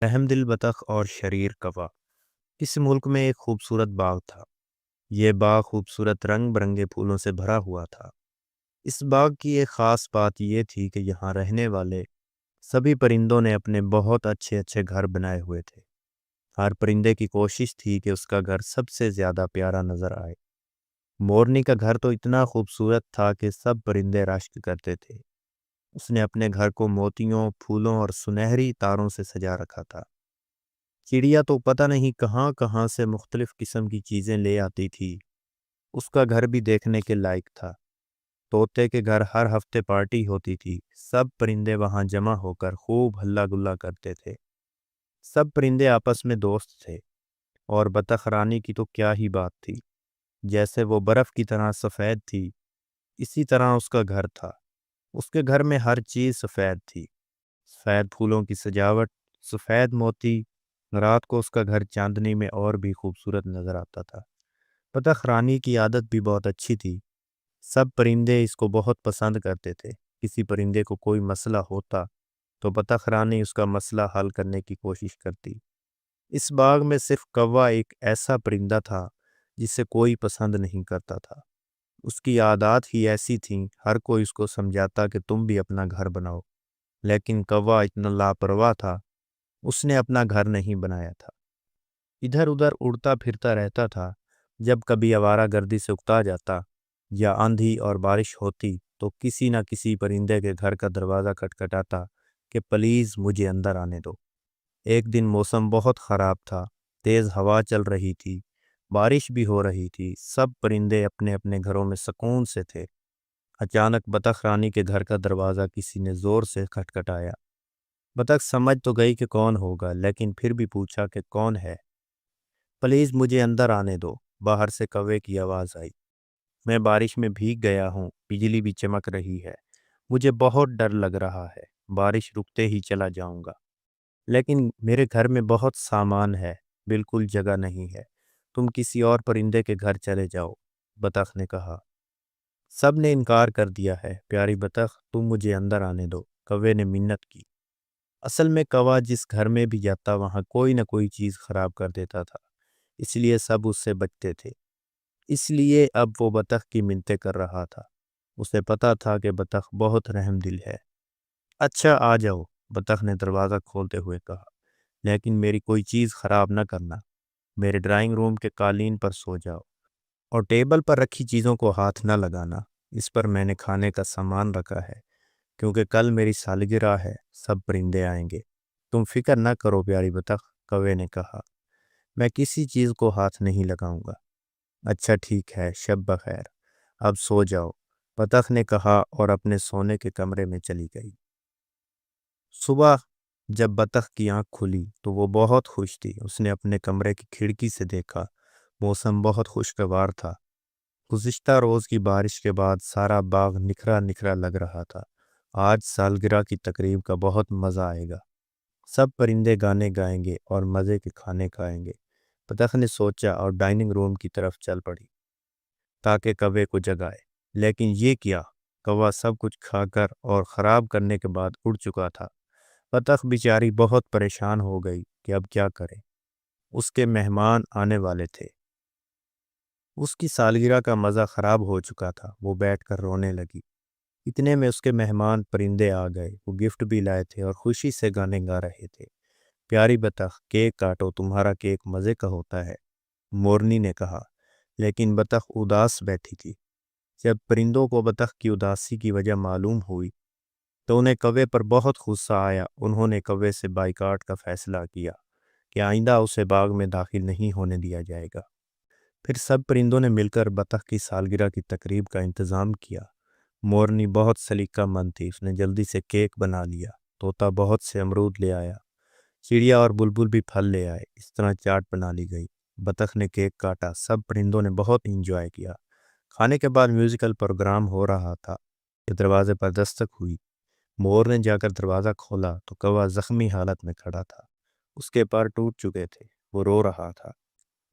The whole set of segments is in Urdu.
رحم دل بطخ اور شریر کوا۔ اس ملک میں ایک خوبصورت باغ تھا۔ یہ باغ خوبصورت رنگ برنگے پھولوں سے بھرا ہوا تھا۔ اس باغ کی ایک خاص بات یہ تھی کہ یہاں رہنے والے سبھی پرندوں نے اپنے بہت اچھے اچھے گھر بنائے ہوئے تھے۔ ہر پرندے کی کوشش تھی کہ اس کا گھر سب سے زیادہ پیارا نظر آئے۔ مورنی کا گھر تو اتنا خوبصورت تھا کہ سب پرندے رشک کرتے تھے۔ اس نے اپنے گھر کو موتیوں، پھولوں اور سنہری تاروں سے سجا رکھا تھا۔ چڑیا تو پتہ نہیں کہاں کہاں سے مختلف قسم کی چیزیں لے آتی تھی۔ اس کا گھر بھی دیکھنے کے لائق تھا۔ طوطے کے گھر ہر ہفتے پارٹی ہوتی تھی۔ سب پرندے وہاں جمع ہو کر خوب ہلا گلا کرتے تھے۔ سب پرندے آپس میں دوست تھے، اور بطخ رانی کی تو کیا ہی بات تھی۔ جیسے وہ برف کی طرح سفید تھی، اسی طرح اس کا گھر تھا۔ اس کے گھر میں ہر چیز سفید تھی۔ سفید پھولوں کی سجاوٹ، سفید موتی۔ رات کو اس کا گھر چاندنی میں اور بھی خوبصورت نظر آتا تھا۔ بطخ رانی کی عادت بھی بہت اچھی تھی۔ سب پرندے اس کو بہت پسند کرتے تھے۔ کسی پرندے کو کوئی مسئلہ ہوتا تو بطخ رانی اس کا مسئلہ حل کرنے کی کوشش کرتی۔ اس باغ میں صرف کوا ایک ایسا پرندہ تھا جسے کوئی پسند نہیں کرتا تھا۔ اس کی عادات ہی ایسی تھیں، ہر کوئی اس کو سمجھاتا کہ تم بھی اپنا گھر بناؤ، لیکن کوا اتنا لاپرواہ تھا، اس نے اپنا گھر نہیں بنایا تھا۔ ادھر ادھر اڑتا پھرتا رہتا تھا۔ جب کبھی آوارہ گردی سے اکتا جاتا یا آندھی اور بارش ہوتی تو کسی نہ کسی پرندے کے گھر کا دروازہ کھٹکھٹاتا کہ پلیز مجھے اندر آنے دو۔ ایک دن موسم بہت خراب تھا، تیز ہوا چل رہی تھی، بارش بھی ہو رہی تھی، سب پرندے اپنے اپنے گھروں میں سکون سے تھے۔ اچانک بطخ رانی کے گھر کا دروازہ کسی نے زور سے کھٹکھٹایا۔ بطخ سمجھ تو گئی کہ کون ہوگا، لیکن پھر بھی پوچھا کہ کون ہے؟ پلیز مجھے اندر آنے دو، باہر سے کوے کی آواز آئی۔ میں بارش میں بھیگ گیا ہوں، بجلی بھی چمک رہی ہے، مجھے بہت ڈر لگ رہا ہے، بارش رکتے ہی چلا جاؤں گا، لیکن میرے گھر میں بہت سامان ہے، بالکل جگہ نہیں ہے، تم کسی اور پرندے کے گھر چلے جاؤ۔ بطخ نے کہا۔ سب نے انکار کر دیا ہے۔ پیاری بطخ، تم مجھے اندر آنے دو، کوے نے منت کی۔ اصل میں کوا جس گھر میں بھی جاتا وہاں کوئی نہ کوئی چیز خراب کر دیتا تھا، اس لیے سب اس سے بچتے تھے۔ اس لیے اب وہ بطخ کی منتیں کر رہا تھا۔ اسے پتا تھا کہ بطخ بہت رحم دل ہے۔ اچھا آ جاؤ، بطخ نے دروازہ کھولتے ہوئے کہا، لیکن میری کوئی چیز خراب نہ کرنا۔ میرے ڈرائنگ روم کے قالین پر سو جاؤ، اور ٹیبل پر رکھی چیزوں کو ہاتھ نہ لگانا، اس پر میں نے کھانے کا سامان رکھا ہے، کیونکہ کل میری سالگرہ ہے، سب پرندے آئیں گے۔ تم فکر نہ کرو پیاری بطخ، کوے نے کہا، میں کسی چیز کو ہاتھ نہیں لگاؤں گا۔ اچھا ٹھیک ہے، شب بخیر، اب سو جاؤ، بطخ نے کہا اور اپنے سونے کے کمرے میں چلی گئی۔ صبح جب بطخ کی آنکھ کھلی تو وہ بہت خوش تھی۔ اس نے اپنے کمرے کی کھڑکی سے دیکھا، موسم بہت خوشگوار تھا۔ گزشتہ روز کی بارش کے بعد سارا باغ نکھرا نکھرا لگ رہا تھا۔ آج سالگرہ کی تقریب کا بہت مزہ آئے گا، سب پرندے گانے گائیں گے اور مزے کے کھانے کھائیں گے۔ بطخ نے سوچا اور ڈائننگ روم کی طرف چل پڑی تاکہ کوے کو جگائے، لیکن یہ کیا، کوا سب کچھ کھا کر اور خراب کرنے کے بعد اڑ چکا تھا۔ بطخ بیچاری بہت پریشان ہو گئی کہ اب کیا کرے۔ اس کے مہمان آنے والے تھے، اس کی سالگرہ کا مزہ خراب ہو چکا تھا۔ وہ بیٹھ کر رونے لگی۔ اتنے میں اس کے مہمان پرندے آ گئے، وہ گفٹ بھی لائے تھے اور خوشی سے گانے گا رہے تھے۔ پیاری بطخ، کیک کاٹو، تمہارا کیک مزے کا ہوتا ہے، مورنی نے کہا، لیکن بطخ اداس بیٹھی تھی۔ جب پرندوں کو بطخ کی اداسی کی وجہ معلوم ہوئی تو انہیں کوے پر بہت غصہ آیا۔ انہوں نے کوے سے بائیکاٹ کا فیصلہ کیا کہ آئندہ اسے باغ میں داخل نہیں ہونے دیا جائے گا۔ پھر سب پرندوں نے مل کر بطخ کی سالگرہ کی تقریب کا انتظام کیا۔ مورنی بہت سلیقہ مند تھی، اس نے جلدی سے کیک بنا لیا۔ طوطا بہت سے امرود لے آیا، چڑیا اور بلبل بھی پھل لے آئے، اس طرح چاٹ بنا لی گئی۔ بطخ نے کیک کاٹا، سب پرندوں نے بہت انجوائے کیا۔ کھانے کے بعد میوزیکل پروگرام ہو رہا تھا کہ دروازے پر دستک ہوئی۔ مور نے جا کر دروازہ کھولا تو کوا زخمی حالت میں کھڑا تھا، اس کے پیر ٹوٹ چکے تھے، وہ رو رہا تھا،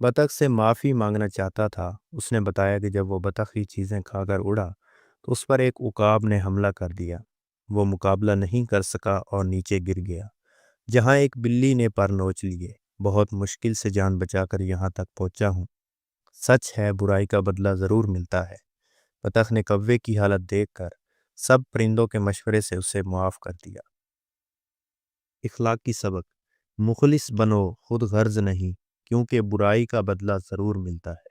بطخ سے معافی مانگنا چاہتا تھا۔ اس نے بتایا کہ جب وہ بطخ کی چیزیں کھا کر اڑا تو اس پر ایک عقاب نے حملہ کر دیا، وہ مقابلہ نہیں کر سکا اور نیچے گر گیا۔ جہاں ایک بلی نے پر نوچ لیے، بہت مشکل سے جان بچا کر یہاں تک پہنچا ہوں۔ سچ ہے، برائی کا بدلہ ضرور ملتا ہے۔ بطخ نے کوے کی حالت دیکھ کر سب پرندوں کے مشورے سے اسے معاف کر دیا۔ اخلاقی سبق: مخلص بنو، خود غرض نہیں، کیونکہ برائی کا بدلہ ضرور ملتا ہے۔